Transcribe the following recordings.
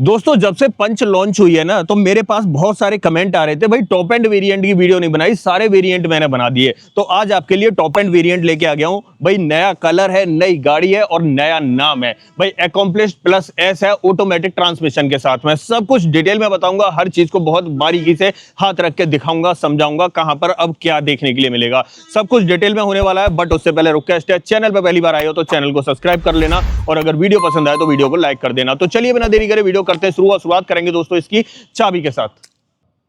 दोस्तों जब से पंच लॉन्च हुई है ना तो मेरे पास बहुत सारे कमेंट आ रहे थे, भाई टॉप एंड वेरिएंट की वीडियो नहीं बनाई, सारे वेरिएंट मैंने बना दिए। तो आज आपके लिए टॉप एंड वेरिएंट लेके आ गया हूं। भाई नया कलर है, नई गाड़ी है और नया नाम है। भाई अकॉम्प्लिश्ड प्लस एस है, ऑटोमेटिक ट्रांसमिशन के साथ में। सब कुछ डिटेल में बताऊंगा, हर चीज को बहुत बारीकी से हाथ रख के दिखाऊंगा, समझाऊंगा कहां पर अब क्या देखने के लिए मिलेगा। सब कुछ डिटेल में होने वाला है, बट उससे पहले रिक्वेस्ट है, चैनल पर पहली बार आए हो तो चैनल को सब्सक्राइब कर लेना और अगर वीडियो पसंद आए तो वीडियो को लाइक कर देना। तो चलिए बिना देरी करे वीडियो करते हैं शुरुआत करेंगे दोस्तों इसकी चाबी के साथ।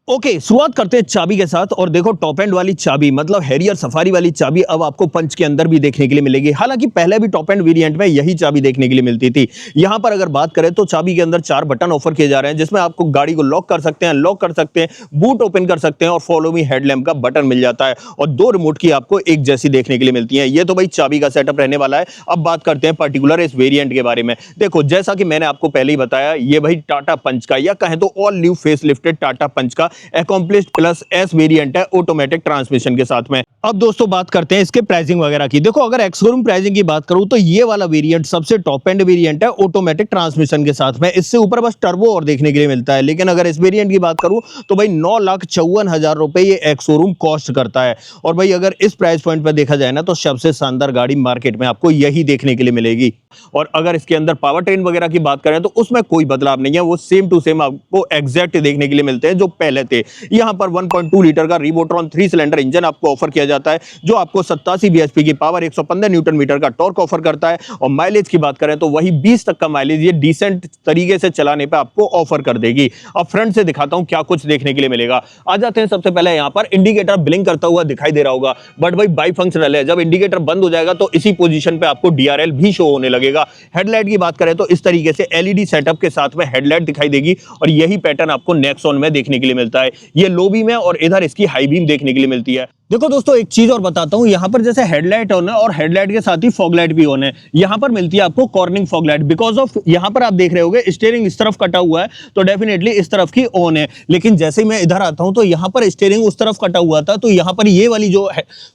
ओके, शुरुआत करते हैं चाबी के साथ। और देखो टॉप एंड वाली चाबी मतलब हैरियर सफारी वाली चाबी अब आपको पंच के अंदर भी देखने के लिए मिलेगी। हालांकि पहले भी टॉप एंड वेरिएंट में यही चाबी देखने के लिए मिलती थी। यहां पर अगर बात करें तो चाबी के अंदर 4 बटन ऑफर किए जा रहे हैं, जिसमें आपको गाड़ी को लॉक कर सकते हैं, लॉक कर सकते हैं, बूट ओपन कर सकते हैं और फॉलो मी हेडलैम्प का बटन मिल जाता है। और 2 रिमोट की आपको एक जैसी देखने के लिए मिलती है। ये तो भाई चाबी का सेटअप रहने वाला है। अब बात करते हैं पर्टिकुलर इस वेरिएंट के बारे में। देखो जैसा कि मैंने आपको पहले ही बताया, ये भाई टाटा पंच का या कहें तो all new face lifted Tata Punch का अकॉम्प्लिश्ड प्लस एस वेरिएंट है, ऑटोमेटिक ट्रांसमिशन के साथ में। अब दोस्तों बात करते हैं इसके प्राइसिंग वगैरह की। देखो अगर एक्स-शोरूम प्राइसिंग की बात करूं तो ये वाला वेरिएंट सबसे टॉप एंड वेरिएंट है, ऑटोमेटिक ट्रांसमिशन के साथ में। इससे ऊपर बस टर्बो और देखने के लिए मिलता है। लेकिन अगर इस वेरिएंट की बात करूं तो भाई 9,54,000 रुपए ये एक्स-शोरूम कॉस्ट करता है। और भाई अगर इस प्राइस पॉइंट पर देखा जाए ना तो सबसे शानदार गाड़ी मार्केट में आपको यही देखने के लिए मिलेगी। और अगर इसके अंदर पावर ट्रेन वगैरह की बात करें तो उसमें कोई बदलाव नहीं है, वो सेम टू सेम आपको एग्जैक्ट देखने के लिए मिलते हैं जो पहले थे। यहां पर 1.2 लीटर का रिवोट्रॉन 3 सिलेंडर इंजन आपको ऑफर किया जाता है, जो आपको 87 bhp की पावर, 115 न्यूटन मीटर का टॉर्क ऑफर करता है। और माइलेज की बात करें तो वही 20 तक का माइलेज ये डिसेंट तरीके से चलाने पे आपको ऑफर कर देगी। अब फ्रंट से दिखाता हूं क्या कुछ देखने के लिए मिलेगा। आ जाते हैं सबसे पहले, यहां पर इंडिकेटर ब्लिंक करता हुआ दिखाई दे रहा होगा, बट भाई बाई फंक्शनल है। जब इंडिकेटर बंद हो जाएगा तो इसी पोजीशन पे आपको डीआरएल भी शो होने लगेगा। हेडलाइट की बात करें तो इस तरीके से एलईडी सेटअप के साथ में हेडलाइट दिखाई देगी और यही पैटर्न आपको नेक्सॉन में देखने के लिए मिलता है। ये लो बीम है और इधर इसकी हाई बीम देखने के लिए मिलती है। देखो दोस्तों एक चीज और बताता हूं, यहां पर जैसे हेडलाइट ऑन है और हेडलाइट के साथ ही फॉगलाइट भी ऑन है। यहां पर मिलती है आपको कॉर्निंग फॉगलाइट, बिकॉज ऑफ यहां पर आप देख रहे होगे स्टीयरिंग इस तरफ कटा हुआ है तो डेफिनेटली इस तरफ की ऑन है। लेकिन जैसे ही मैं इधर आता हूं तो यहां पर स्टीयरिंग उस तरफ कटा हुआ था तो यहां पर ये वाली जो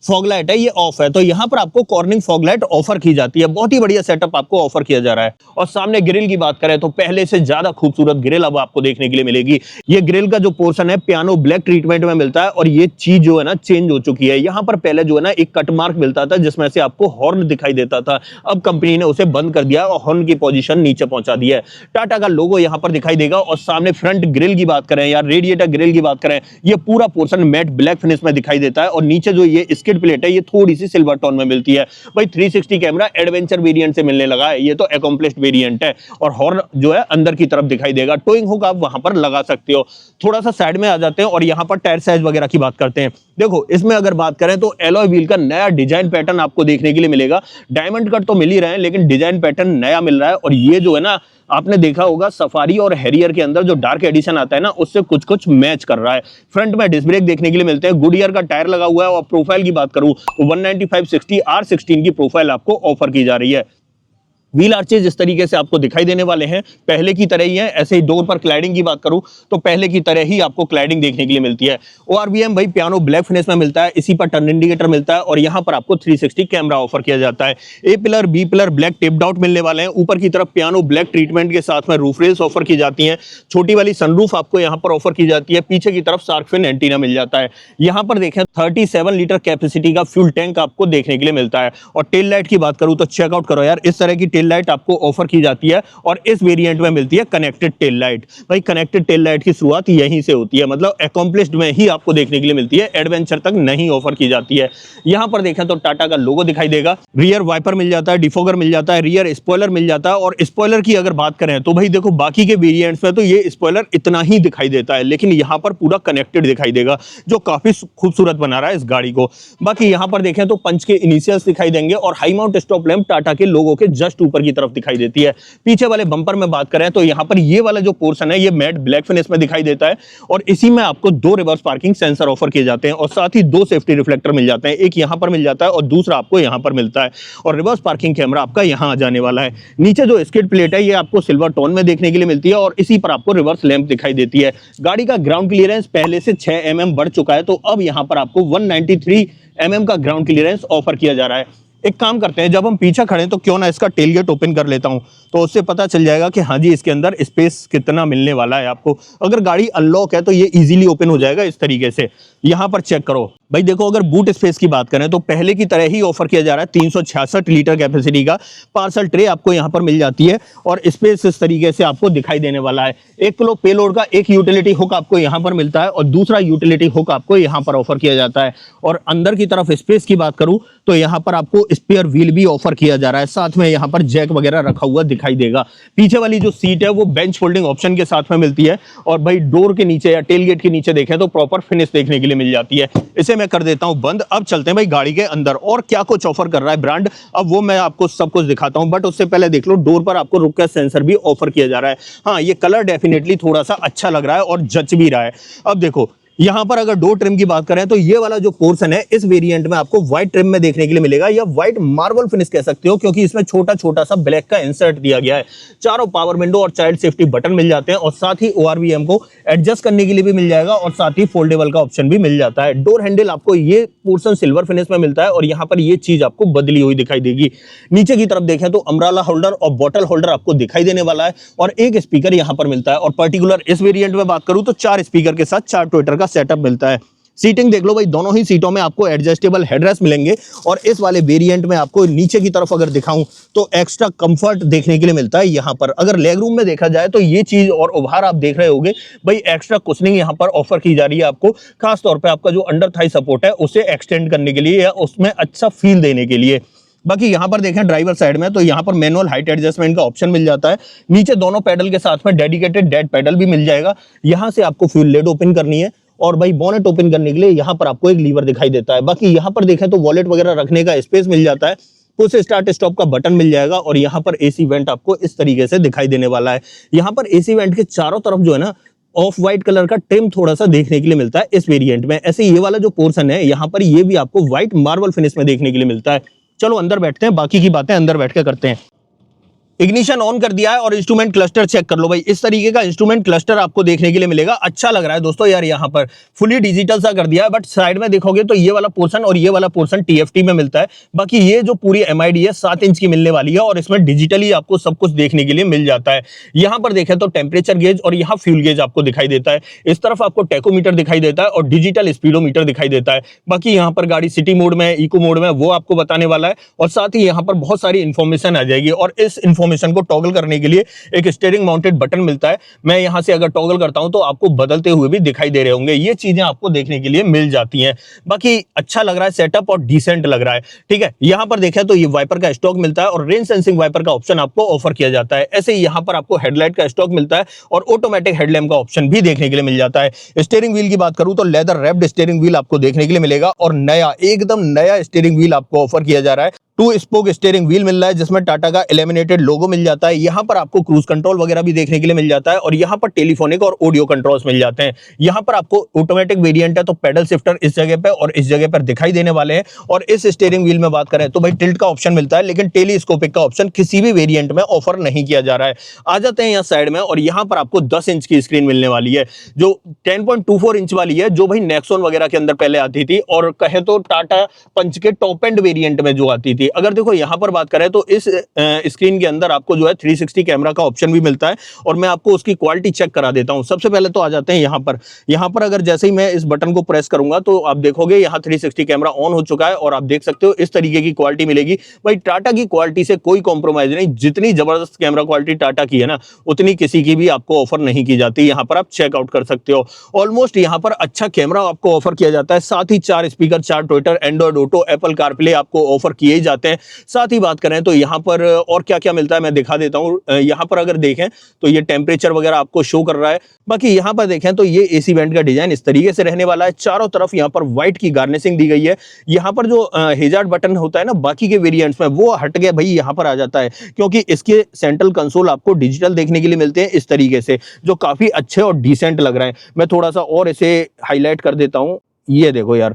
फॉगलाइट है ये ऑफ है, तो यहां पर आपको कॉर्निंग फॉगलाइट ऑफर की जाती है। बहुत ही बढ़िया सेटअप आपको ऑफर किया जा रहा है। और सामने ग्रिल की बात करें तो पहले से ज्यादा खूबसूरत ग्रिल अब आपको देखने के लिए मिलेगी। ये ग्रिल का जो पोर्शन है पियानो ब्लैक ट्रीटमेंट में मिलता है और ये चीज जो है ना चेंज हो चुकी है। यहां पर पहले जो है ना एक कट मार्क मिलता था जिसमें से आपको हॉर्न दिखाई देता था, अब कंपनी ने उसे बंद कर दिया और हॉर्न की पोजीशन नीचे पहुंचा दी है। टाटा का लोगो यहां पर दिखाई देगा। और सामने फ्रंट ग्रिल की बात करें या रेडिएटर ग्रिल की बात करें, ये पूरा पोर्शन मैट ब्लैक फिनिश में दिखाई देता है और नीचे जो ये स्किड प्लेट है ये थोड़ी सी सिल्वर टोन में मिलती है। भाई 360 कैमरा एडवेंचर वेरिएंट से मिलने लगा है, ये तो अकॉम्प्लिश्ड वेरिएंट है। और हॉर्न जो है अंदर की तरफ दिखाई देगा, टोइंग हुक आप वहां पर लगा सकते हो। थोड़ा सा साइड में आ जाते हैं और यहां पर टायर साइज वगैरह की बात करते हैं। देखो इसमें अगर बात करें तो एलॉय व्हील का नया डिजाइन पैटर्न आपको देखने के लिए मिलेगा। डायमंड कट तो मिल ही रहे हैं लेकिन डिजाइन पैटर्न नया मिल रहा है। और ये जो है ना आपने देखा होगा सफारी और हैरियर के अंदर जो डार्क एडिशन आता है ना उससे कुछ कुछ मैच कर रहा है। फ्रंट में डिस्क ब्रेक देखने के लिए मिलते हैं, गुडियर का टायर लगा हुआ है। और प्रोफाइल की बात करूं तो 195/60 R16 की प्रोफाइल आपको ऑफर की जा रही है। व्हील आर्चेज इस तरीके से आपको दिखाई देने वाले हैं, पहले की तरह ही है। ऐसे ही डोर पर क्लैडिंग की बात करूं तो पहले की तरह ही आपको क्लैडिंग देखने के लिए मिलती है। ORVM भाई पियानो ब्लैक फिनिश में मिलता है, इसी पर टर्न इंडिकेटर मिलता है और यहां पर आपको 360 कैमरा ऑफर किया जाता है। A pillar B pillar black tipped out मिलने वाले हैं। ऊपर की तरफ पियानो ब्लैक ट्रीटमेंट के साथ में रूफ रेल्स ऑफर की जाती हैं। छोटी वाली सनरूफ आपको यहां पर ऑफर की जाती है। पीछे की तरफ शार्क फिन एंटीना मिल जाता है। यहां पर देखें 37 लीटर कैपेसिटी का फ्यूल टैंक आपको देखने के लिए मिलता है। और टेल लाइट की बात करूं तो चेकआउट करो यार, इस तरह की टेल लाइट आपको ऑफर की जाती है और इस वेरिएंट में मिलती है कनेक्टेड टेल लाइट। भाई कनेक्टेड टेल लाइट की शुरुआत यहीं से होती है, मतलब अकॉम्प्लिश्ड में ही आपको देखने के लिए मिलती है, एडवेंचर तक नहीं ऑफर की जाती है। यहां पर देखें तो टाटा का लोगो दिखाई देगा, रियर वाइपर मिल जाता है, डिफोगर मिल जाता है, रियर स्पॉइलर मिल जाता है। और स्पॉइलर की अगर बात करें तो भाई देखो बाकी के वेरिएंट्स में तो ये स्पॉइलर इतना ही दिखाई देता है, लेकिन यहां पर पूरा कनेक्टेड दिखाई देगा जो काफी खूबसूरत बना रहा है इस गाड़ी को। बाकी यहां पर देखें तो पंच के इनिशियल्स दिखाई देंगे और high mount stop lamp Tata के लोगो के जस्ट ऊपर की तरफ दिखाई देती है। पीछे वाले बम्पर में बात करें तो यहां पर ये वाला जो पोर्शन है ये मैट ब्लैक फिनिश में दिखाई देता है और इसी में आपको 2 रिवर्स पार्किंग सेंसर ऑफर किए जाते हैं और साथ ही 2 सेफ्टी रिफ्लेक्टर मिल जाते हैं। एक यहां पर मिल जाता है और दूसरा आपको यहां पर मिलता है। और रिवर्स पार्किंग कैमरा आपका यहां आ जाने वाला है। नीचे जो स्किड प्लेट है ये आपको सिल्वर टोन में देखने के लिए मिलती है और इसी पर आपको रिवर्स लैंप दिखाई देती है। गाड़ी का ग्राउंड क्लियरेंस पहले से 6 mm बढ़ चुका है, तो अब यहां पर आपको 193 mm का ग्राउंड क्लियरेंस ऑफर किया जा रहा है। एक काम करते हैं, जब हम पीछे खड़े तो क्यों ना इसका टेलगेट ओपन कर लेता हूं तो उससे पता चल जाएगा कि हाँ जी इसके अंदर स्पेस कितना मिलने वाला है आपको। अगर गाड़ी अनलॉक है तो ये इजीली ओपन हो जाएगा इस तरीके से। यहाँ पर चेक करो भाई, देखो अगर बूट स्पेस की बात करें तो पहले की तरह ही ऑफर किया जा रहा है 366 लीटर कैपेसिटी का पार्सल ट्रे आपको यहाँ पर मिल जाती है और स्पेस इस तरीके से आपको दिखाई देने वाला है। 1 किलो पेलोड का एक यूटिलिटी हुक आपको यहाँ पर मिलता है और दूसरा यूटिलिटी हुक आपको यहाँ पर ऑफर किया जाता है। और अंदर की तरफ स्पेस की बात करूं तो यहाँ पर आपको स्पेयर व्हील भी ऑफर किया जा रहा है, साथ में यहाँ पर जैक वगैरह रखा हुआ दिखाई देगा। पीछे वाली जो सीट है वो बेंच फोल्डिंग ऑप्शन के साथ में मिलती है और भाई डोर के नीचे या टेल गेट के नीचे देखें तो प्रॉपर फिनिश देखने के लिए मिल जाती है। इसे मैं कर देता हूं बंद। अब चलते हैं भाई गाड़ी के अंदर और क्या कुछ ऑफर कर रहा है ब्रांड, अब वो मैं आपको सब कुछ दिखाता हूं। बट उससे पहले देख लो डोर पर आपको रुक सेंसर भी ऑफर किया जा रहा है। हाँ, ये कलर डेफिनेटली थोड़ा सा अच्छा लग रहा है और जच भी रहा है। अब देखो यहां पर अगर डोर ट्रिम की बात करें तो ये वाला जो पोर्शन है इस वेरिएंट में आपको व्हाइट ट्रिम में देखने के लिए मिलेगा या व्हाइट मार्बल फिनिश कह सकते हो, क्योंकि इसमें छोटा छोटा सा ब्लैक का इंसर्ट दिया गया है। चारों पावर विंडो और चाइल्ड सेफ्टी बटन मिल जाते हैं और साथ ही ORVM को एडजस्ट करने के लिए भी मिल जाएगा और साथ ही फोल्डेबल का ऑप्शन भी मिल जाता है। डोर हैंडल आपको ये पोर्शन सिल्वर फिनिश में मिलता है और यहाँ पर ये चीज आपको बदली हुई दिखाई देगी। नीचे की तरफ देखें तो अम्ब्रेला होल्डर और बॉटल होल्डर आपको दिखाई देने वाला है और एक स्पीकर यहाँ पर मिलता है। और पर्टिकुलर इस वेरिएंट में बात करूं तो 4 स्पीकर के साथ 4 ट्विटर का सेटअप मिलता है। सीटिंग देख लो भाई, दोनों ही सीटों में आपको एडजस्टेबल हेडरेस्ट मिलेंगे और इस वाले वेरिएंट में आपको नीचे की तरफ अगर दिखाऊं तो एक्स्ट्रा कंफर्ट देखने के लिए मिलता है। यहाँ पर अगर लेग रूम में देखा जाए तो ये चीज और उभार आप देख रहे होंगे भाई, एक्स्ट्रा कुशनिंग यहाँ पर ऑफर की जा रही है आपको, खास तौर पे आपका जो अंडर थाई सपोर्ट है उसे एक्सटेंड करने के लिए या उसमें अच्छा फील देने के लिए। बाकी यहाँ पर देखें ड्राइवर साइड में तो यहाँ पर मैनुअल हाइट एडजस्टमेंट का ऑप्शन मिल जाता है। नीचे दोनों पैडल के साथ में डेडिकेटेड डेड पैडल भी मिल जाएगा। यहाँ से आपको फ्यूल लेड ओपन करनी है और भाई बोनेट ओपन करने के लिए यहाँ पर आपको एक लीवर दिखाई देता है। बाकी यहाँ पर देखें तो वॉलेट वगैरह रखने का स्पेस मिल जाता है, पुश स्टार्ट स्टॉप का बटन मिल जाएगा और यहाँ पर AC वेंट आपको इस तरीके से दिखाई देने वाला है। यहाँ पर AC वेंट के चारों तरफ जो है ना ऑफ व्हाइट कलर का ट्रिम थोड़ा सा देखने के लिए मिलता है इस वेरिएंट में। ऐसे ये वाला जो पोर्शन है यहाँ पर ये भी आपको व्हाइट मार्बल फिनिश में देखने के लिए मिलता है। चलो अंदर बैठते हैं, बाकी की बातें अंदर बैठ के करते हैं। इग्निशन ऑन कर दिया है और इंस्ट्रूमेंट क्लस्टर चेक कर लो भाई, इस तरीके का इंस्ट्रूमेंट क्लस्टर आपको देखने के लिए मिलेगा। अच्छा लग रहा है दोस्तों यार, यहाँ पर फुली डिजिटल सा कर दिया है। बट साइड में देखोगे तो ये वाला पोर्शन और ये वाला पोर्शन TFT में मिलता है। बाकी ये जो पूरी MID है 7 इंच की मिलने वाली है और इसमें डिजिटली आपको सब कुछ देखने के लिए मिल जाता है। यहाँ पर देखें तो टेम्परेचर गेज और यहाँ फ्यूल गेज आपको दिखाई देता है। इस तरफ आपको टेकोमीटर दिखाई देता है और डिजिटल स्पीडोमीटर दिखाई देता है। बाकी यहाँ पर गाड़ी सिटी मोड में, इको मोड में वो आपको बताने वाला है और साथ ही यहाँ पर बहुत सारी इंफॉर्मेशन आ जाएगी और इस इंफॉर्मेशन को टॉगल करने के लिए एक स्टीयरिंग माउंटेड बटन मिलता है। मैं यहां से अगर टॉगल करता हूं तो आपको बदलते हुए भी दिखाई दे रहे होंगे, ये चीजें आपको देखने के लिए मिल जाती हैं। बाकी अच्छा लग रहा है सेटअप और डिसेंट लग रहा है, ठीक है। यहां पर देखें तो ये वाइपर का स्टॉक मिलता है और रेन सेंसिंग वाइपर का ऑप्शन आपको ऑफर किया जाता है। ऐसे ही यहां पर आपको हेडलाइट का स्टॉक मिलता है और ऑटोमेटिक हेडलैम्प का ऑप्शन भी देखने के लिए मिल जाता है। स्टीयरिंग व्हील की बात करूं तो लेदर रैप्ड स्टीयरिंग व्हील आपको देखने के लिए मिलेगा और नया एकदम नया स्टीयरिंग व्हील आपको ऑफर किया जा रहा है। 2 स्पोक स्टीयरिंग व्हील मिल रहा है जिसमें टाटा का एलिमिनेटेड लोगो मिल जाता है। यहाँ पर आपको क्रूज कंट्रोल वगैरह भी देखने के लिए मिल जाता है और यहाँ पर टेलीफोनिक और ऑडियो कंट्रोल्स मिल जाते हैं। यहाँ पर आपको ऑटोमेटिक वेरिएंट है तो पेडल शिफ्टर इस जगह पे और इस जगह पर दिखाई देने वाले हैं। और इस स्टीयरिंग व्हील में बात करें तो भाई टिल्ट का ऑप्शन मिलता है, लेकिन टेलीस्कोपिक का ऑप्शन किसी भी वेरिएंट में ऑफर नहीं किया जा रहा है। आ जाते हैं यहाँ साइड में और यहाँ पर आपको 10 इंच की स्क्रीन मिलने वाली है जो 10.24 इंच वाली है, जो भाई नेक्सॉन वगैरह के अंदर पहले आती थी और कहे तो टाटा पंच के टॉप एंड वेरिएंट में जो आती थी। अगर देखो यहाँ पर बात करें तो इस स्क्रीन के अंदर आपको जो है 360 कैमरा का ऑप्शन भी मिलता है और मैं आपको उसकी क्वालिटी चेक करा देता हूँ। सबसे पहले तो आ जाते हैं यहाँ पर अगर जैसे ही मैं इस बटन को प्रेस करूंगा तो आप देखोगे यहाँ 360 कैमरा ऑन हो चुका है और आप देख सकते हो इस तरीके की क्वालिटी मिलेगी। भाई टाटा की क्वालिटी से कोई कॉम्प्रोमाइज नहीं, जितनी जबरदस्त कैमरा क्वालिटी टाटा की है ना उतनी किसी की भी आपको ऑफर नहीं की जाती। यहाँ पर आप चेकआउट कर सकते हो। ऑलमोस्ट यहाँ पर अच्छा कैमरा आपको ऑफर किया जाता है, साथ ही 4 speaker, 4 Twitter, Android auto, Apple CarPlay आपको ऑफर किए जाते हैं। साथ ही बात करें तो यहाँ पर और क्या क्या मिलता है मैं दिखा देता हूँ। यहाँ पर अगर देखें तो ये टेम्परेचर वगैरह आपको शो कर रहा है। बाकी यहाँ पर देखें तो ये AC वेंट का डिजाइन इस तरीके से रहने वाला है। चारों तरफ यहाँ पर व्हाइट की गार्निशिंग दी गई है। यहाँ पर जो हेजार्ड बटन होता है ना बाकी के वेरिएंट्स में वो हट गया भाई, यहाँ पर आ जाता है क्योंकि इसके सेंट्रल कंसोल आपको डिजिटल देखने के लिए मिलते हैं इस तरीके से, जो काफी अच्छे और डिसेंट लग रहे हैं। मैं थोड़ा सा और इसे हाईलाइट कर देता हूँ। ये देखो यार,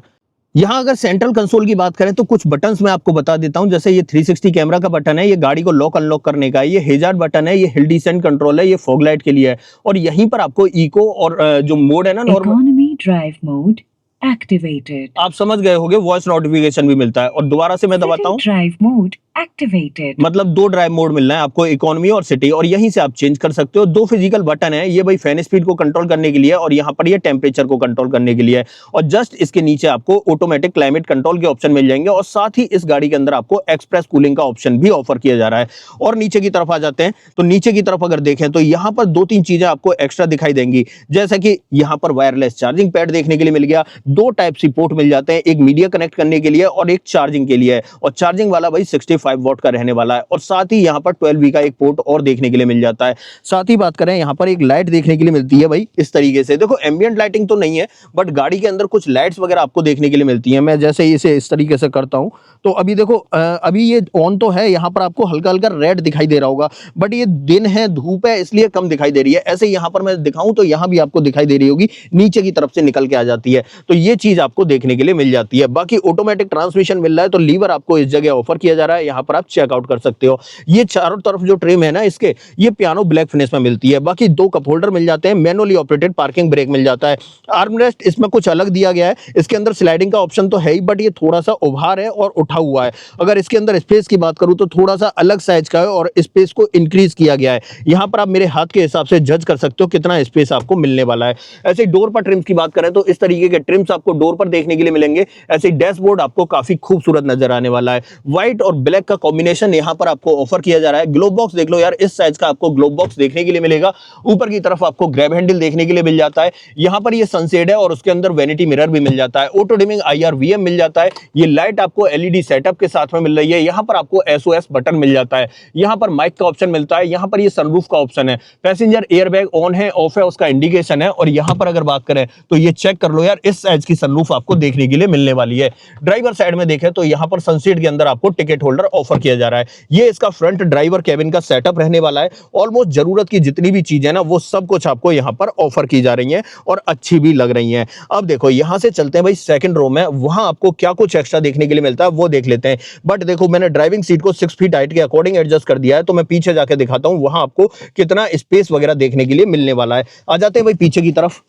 यहाँ अगर सेंट्रल कंसोल की बात करें तो कुछ बटन्स मैं आपको बता देता हूँ। जैसे ये 360 कैमरा का बटन है, ये गाड़ी को लॉक अनलॉक करने का है। ये हेजार्ड बटन है, ये हिल डिसेंट कंट्रोल है, ये फॉग लाइट के लिए है। और यहीं पर आपको इको और जो मोड है ना normal economy drive mode activated. आप समझ गए होंगे, वॉइस नोटिफिकेशन भी मिलता है। और दोबारा से मैं दबाता हूँ, Drive mode activated. मतलब 2 ड्राइव मोड मिलना है आपको, इकोनॉमी और सिटी, और यहीं से आप चेंज कर सकते हो। 2 फिजिकल बटन है, ये भाई फैन स्पीड को कंट्रोल करने के लिए है और यहाँ पर ये टेम्परेचर को कंट्रोल करने के लिए है। और जस्ट इसके नीचे आपको ऑटोमेटिक क्लाइमेट कंट्रोल के ऑप्शन मिल जाएंगे और साथ ही इस गाड़ी के अंदर आपको एक्सप्रेस कूलिंग का ऑप्शन भी ऑफर किया जा रहा है। और नीचे की तरफ आ जाते हैं, तो नीचे की तरफ अगर देखें तो यहाँ पर 2-3 चीजें आपको एक्स्ट्रा दिखाई देंगी, जैसा कि यहाँ पर वायरलेस चार्जिंग पैड देखने के लिए मिल गया, 2 टाइप सी पोर्ट मिल जाते हैं, एक मीडिया कनेक्ट करने के लिए और एक चार्जिंग के लिए है। और चार्जिंग वाला भाई 65 वॉट का रहने वाला है। और साथ ही यहाँ पर 12V का एक पोर्ट और देखने के लिए मिल जाता है। साथ ही बात करें, यहाँ पर एक लाइट देखने के लिए मिलती है भाई इस तरीके से। देखो एम्बिएंट लाइटिंग तो नहीं है, बट गाड़ी के अंदर कुछ लाइट्स वगैरह आपको देखने के लिए मिलती है। मैं जैसे इसे इस तरीके से करता हूँ तो अभी देखो अभी ये ऑन तो है, यहाँ पर आपको हल्का हल्का रेड दिखाई दे रहा होगा, बट ये दिन है, धूप है, इसलिए कम दिखाई दे रही है। ऐसे यहाँ पर मैं दिखाऊं तो यहाँ भी आपको दिखाई दे रही होगी, नीचे की तरफ से निकल के आ जाती है, तो ये चीज आपको देखने के लिए मिल जाती है। बाकी ऑटोमेटिक ट्रांसमिशन मिल रहा है, तो लीवर आपको इस जगह ऑफर किया जा रहा है, यहाँ पर आप चेकआउट कर सकते हो। ये चारों तरफ जो ट्रिम है ना इसके, ये पियानो ब्लैक फिनिश में मिलती है। बाकी 2 कप होल्डर मिल जाते हैं, मैनुअली ऑपरेटेड पार्किंग ब्रेक मिल जाता है। आर्मरेस्ट इसमें कुछ अलग दिया गया है, इसके अंदर स्लाइडिंग का ऑप्शन तो है ही, बट ये थोड़ा सा उभार है और उठा हुआ है। अगर इसके अंदर स्पेस की बात करूं तो थोड़ा सा अलग साइज का है और स्पेस को इंक्रीज किया गया है। यहाँ पर आप मेरे हाथ के हिसाब से जज कर सकते हो कितना स्पेस आपको मिलने वाला है। ऐसे डोर पर ट्रिम्स की बात करें तो इस तरीके के ट्रिम्स आपको डोर पर देखने के लिए मिलेंगे। ऐसे डैशबोर्ड आपको काफी खूबसूरत नजर आने वाला है। व्हाइट और ब्लैक का कॉम्बिनेशन यहाँ पर आपको ऑफर किया जा रहा है। ग्लोब बॉक्स देख लो यार, इस साइज का आपको ग्लोब बॉक्स देखने के लिए मिलेगा। ऊपर की तरफ आपको ग्रैब हैंडल देखने के लिए मिल जाता है। यहाँ पर ये सनसेड है और उसके अंदर वैनिटी मिरर भी मिल जाता है। ऑटो डिमिंग IR VM मिल जाता है। ये लाइट आपको LED सेटअप के साथ में मिल रही है। यहाँ पर आपको SOS बटन मिल जाता है। यहाँ पर माइक का ऑप्शन मिलता है। यहाँ पर ये सनरूफ का ऑप्शन है। पैसेंजर एयरबैग ऑन है ऑफ है उसका इंडिकेशन है। और यहाँ पर अगर बात करें तो ये चेक कर लो यार, इस साइज की सनरूफ आपको देखने के लिए मिलने वाली है। ड्राइवर साइड में देखें तो यहाँ पर सनसीट के अंदर आपको टिकट होल्डर ऑफर किया जा रहा है। ये इसका फ्रंट ड्राइवर कैबिन का सेटअप रहने वाला है। ऑलमोस्ट जरूरत की जितनी भी चीजें ना वो सब कुछ आपको यहाँ पर ऑफर की जा रही हैं और अच्छी भी लग रही हैं। अब देखो यहाँ से चलते हैं भाई सेकंड रो में, वहां आपको क्या कुछ एक्स्ट्रा देखने के लिए मिलता है वो देख लेते हैं। बट देखो मैंने ड्राइविंग सीट को 6 फीट हाइट के अकॉर्डिंग एडजस्ट कर दिया है, तो मैं पीछे जाके दिखाता हूं वहां आपको कितना स्पेस वगैरह देखने के लिए मिलने वाला है। आ जाते हैं भाई पीछे की तरफ।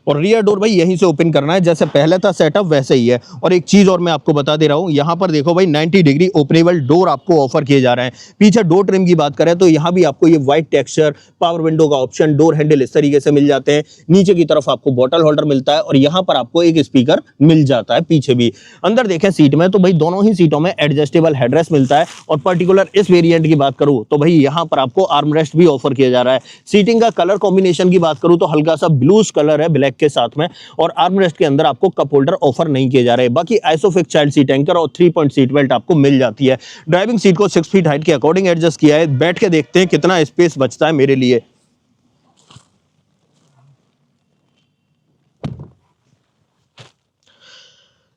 और रियर डोर भाई यहीं से ओपन करना है, जैसे पहले था सेटअप वैसे ही है। और एक चीज और मैं आपको बता दे रहा हूं, यहाँ पर देखो भाई 90 डिग्री ओपनेबल डोर आपको ऑफर किए जा रहे हैं। पीछे डोर ट्रिम की बात करें तो यहाँ भी आपको ये व्हाइट टेक्सचर, पावर विंडो का ऑप्शन, डोर हैंडल इस तरीके से मिल जाते हैं। नीचे की तरफ आपको बॉटल होल्डर मिलता है और यहाँ पर आपको एक स्पीकर मिल जाता है पीछे भी। अंदर देखें सीट में तो भाई दोनों ही सीटों में एडजस्टेबल हेडरेस्ट मिलता है। और पर्टिकुलर इस वेरिएंट की बात करूं तो भाई यहाँ पर आपको आर्मरेस्ट भी ऑफर किया जा रहा है। सीटिंग का कलर कॉम्बिनेशन की बात करूं तो हल्का सा ब्लूज कलर है ब्लैक के साथ में। और आर्मरेस्ट के अंदर आपको कप होल्डर ऑफर नहीं किए जा रहे। बाकी आइसोफिक्स चाइल्ड सीट एंकर और 3 पॉइंट सीट बेल्ट आपको मिल जाती है। ड्राइविंग सीट को 6 फीट हाइट के अकॉर्डिंग एडजस्ट किया है। बैठ के देखते हैं कितना स्पेस बचता है मेरे लिए।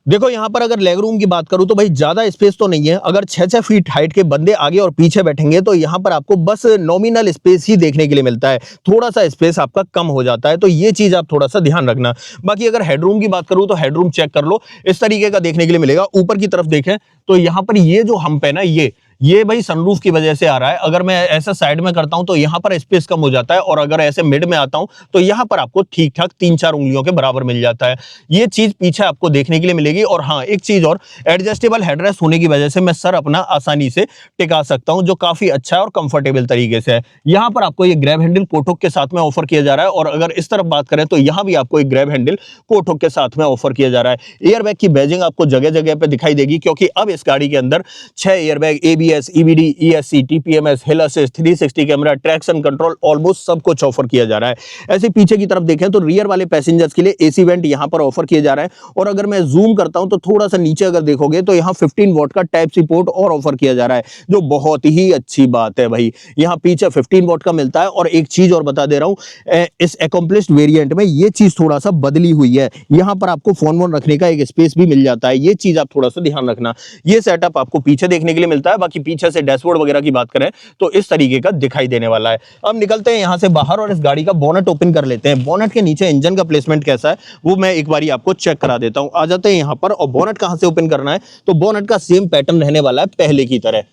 देखो यहाँ पर अगर लेग रूम की बात करूं तो भाई ज्यादा स्पेस तो नहीं है। अगर 6-6 फीट हाइट के बंदे आगे और पीछे बैठेंगे तो यहाँ पर आपको बस नॉमिनल स्पेस ही देखने के लिए मिलता है, थोड़ा सा स्पेस आपका कम हो जाता है, तो ये चीज आप थोड़ा सा ध्यान रखना। बाकी अगर हेडरूम की बात करूं तो हेडरूम चेक कर लो, इस तरीके का देखने के लिए मिलेगा। ऊपर की तरफ देखें तो यहाँ पर ये जो हम्प है ना, ये भाई सनरूफ की वजह से आ रहा है। अगर मैं ऐसा साइड में करता हूं तो यहाँ पर स्पेस कम हो जाता है, और अगर ऐसे मिड में आता हूं तो यहाँ पर आपको ठीक ठाक 3-4 उंगलियों के बराबर मिल जाता है। ये चीज पीछे आपको देखने के लिए मिलेगी। और हाँ, एक चीज और, एडजस्टेबल हेडरेस्ट होने की वजह से मैं सर अपना आसानी से टिका सकता हूं, जो काफी अच्छा है और कंफर्टेबल तरीके से है। यहाँ पर आपको ये ग्रैब हैंडल कोटहुक के साथ में ऑफर किया जा रहा है। और अगर इस तरफ बात करें तो यहाँ भी आपको एक ग्रैब हैंडल कोटहुक के साथ में ऑफर किया जा रहा है। एयरबैग की बैजिंग आपको जगह जगह पे दिखाई देगी, क्योंकि अब इस गाड़ी के अंदर 6 airbag, ABS, EBD, ESC, TPMS, हिल assist, 360 camera, traction control, almost सब कुछ ऑफर किया जा रहा है। ऐसे पीछे की तरफ देखें तो रियर वाले पैसेंजर्स के लिए AC वेंट यहाँ पर ऑफर किए जा रहा है। और अगर मैं जूम करता हूं तो थोड़ा सा नीचे अगर देखोगे तो यहाँ 15 वॉट का टाइप सी पोर्ट और ऑफर किया जा रहा है, जो बहुत ही अच्छी बात है भाई। यहाँ पीछे 15 वॉट का मिलता है। और एक चीज और बता दे रहा हूं, इस अकम्प्लिश्ड वेरिएंट में ये चीज थोड़ा सा बदली हुई है। यहाँ पर आपको फोन वोन रखने का एक स्पेस भी मिल जाता है, ये चीज आप थोड़ा सा ध्यान रखना। ये सेटअप आपको पीछे देखने के लिए मिलता है। बाकी पीछे से डैशबोर्ड वगैरह की बात करें तो इस तरीके का दिखाई देने वाला है। अब निकलते हैं यहां से बाहर और इस गाड़ी का बोनट ओपन कर लेते हैं। बोनट के नीचे इंजन का प्लेसमेंट कैसा है वो मैं एक बारी आपको चेक करा देता हूं। आ जाते हैं यहां पर। और बोनट कहां से ओपन करना है तो बोनट का सेम पैटर्न रहने वाला है पहले की तरह।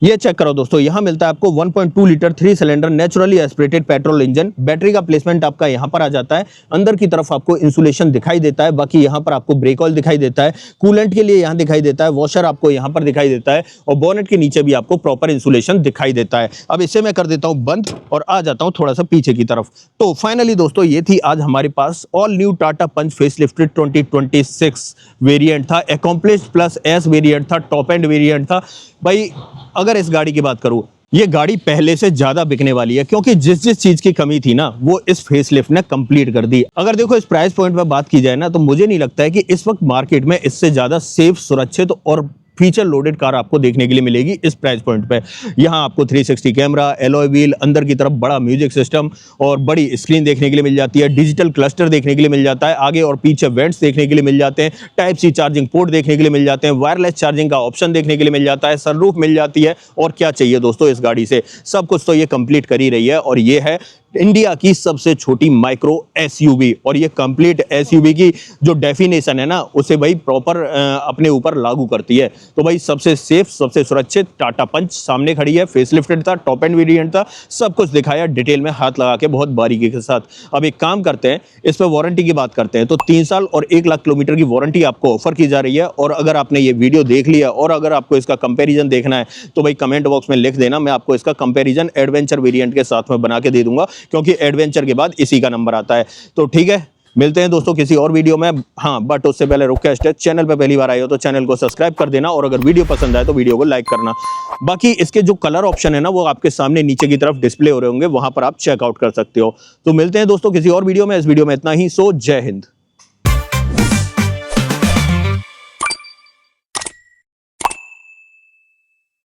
ये चेक करो दोस्तों, यहाँ मिलता है आपको 1.2 litre 3 cylinder naturally aspirated petrol engine. Battery का प्लेसमेंट आपका यहाँ पर आ जाता है। अंदर की तरफ आपको इंसुलेशन दिखाई देता है, बाकी यहाँ पर आपको ब्रेक ऑयल दिखाई देता है, कूलेंट के लिए यहाँ दिखाई देता है, वॉशर आपको यहाँ पर दिखाई देता है और बोनेट के नीचे भी आपको प्रॉपर इंसुलेशन दिखाई देता है। अब इसे मैं कर देता हूँ बंद और आ जाता हूँ थोड़ा सा पीछे की तरफ। तो फाइनली दोस्तों ये थी आज हमारे पास ऑल न्यू टाटा पंच फेसलिफ्टेड 2026 वेरिएंट था, अकॉम्प्लिश प्लस एस वेरिएंट था, टॉप एंड वेरिएंट था। भाई अगर इस गाड़ी की बात करूं, ये गाड़ी पहले से ज्यादा बिकने वाली है, क्योंकि जिस जिस चीज की कमी थी ना वो इस फेसलिफ्ट ने कंप्लीट कर दी। अगर देखो इस प्राइस पॉइंट पे बात की जाए ना, तो मुझे नहीं लगता है कि इस वक्त मार्केट में इससे ज्यादा सेफ, सुरक्षित और फीचर लोडेड कार आपको देखने के लिए मिलेगी इस प्राइस पॉइंट पे। यहाँ आपको 360 कैमरा, एलॉय व्हील, अंदर की तरफ बड़ा म्यूजिक सिस्टम और बड़ी स्क्रीन देखने के लिए मिल जाती है, डिजिटल क्लस्टर देखने के लिए मिल जाता है, आगे और पीछे वेंट्स देखने के लिए मिल जाते हैं, टाइप सी चार्जिंग पोर्ट देखने के लिए मिल जाते हैं, वायरलेस चार्जिंग का ऑप्शन देखने के लिए मिल जाता है, सनरूफ मिल जाती है। और क्या चाहिए दोस्तों इस गाड़ी से, सब कुछ तो ये कंप्लीट कर ही रही है। और ये है इंडिया की सबसे छोटी माइक्रो एसयूवी, और ये कंप्लीट एसयूवी की जो डेफिनेशन है ना उसे भाई प्रॉपर अपने ऊपर लागू करती है। तो भाई सबसे सेफ, सबसे सुरक्षित टाटा पंच सामने खड़ी है, फेसलिफ्टेड था, टॉप एंड वेरिएंट था, सब कुछ दिखाया डिटेल में हाथ लगा के बहुत बारीकी के साथ। अब एक काम करते हैं, इस पर वारंटी की बात करते हैं। तो 3 साल और 1 लाख किलोमीटर की वारंटी आपको ऑफर की जा रही है। और अगर आपने ये वीडियो देख लिया और अगर आपको इसका कंपैरिजन देखना है तो भाई कमेंट बॉक्स में लिख देना, मैं आपको इसका कंपैरिजन एडवेंचर वेरिएंट के साथ में बना के दे दूंगा, क्योंकि एडवेंचर के बाद इसी का नंबर आता है। तो ठीक है, मिलते हैं दोस्तों किसी और वीडियो में। हाँ, बट उससे पहले रिक्वेस्ट है, चैनल पे पहली बार आए हो तो चैनल को सब्सक्राइब कर देना, और अगर वीडियो पसंद आए तो वीडियो को लाइक करना। बाकी इसके जो कलर ऑप्शन है ना वो आपके सामने नीचे की तरफ डिस्प्ले हो रहे होंगे, वहां पर आप चेकआउट कर सकते हो। तो मिलते हैं दोस्तों किसी और वीडियो में। इस वीडियो में इतना ही। सो जय हिंद।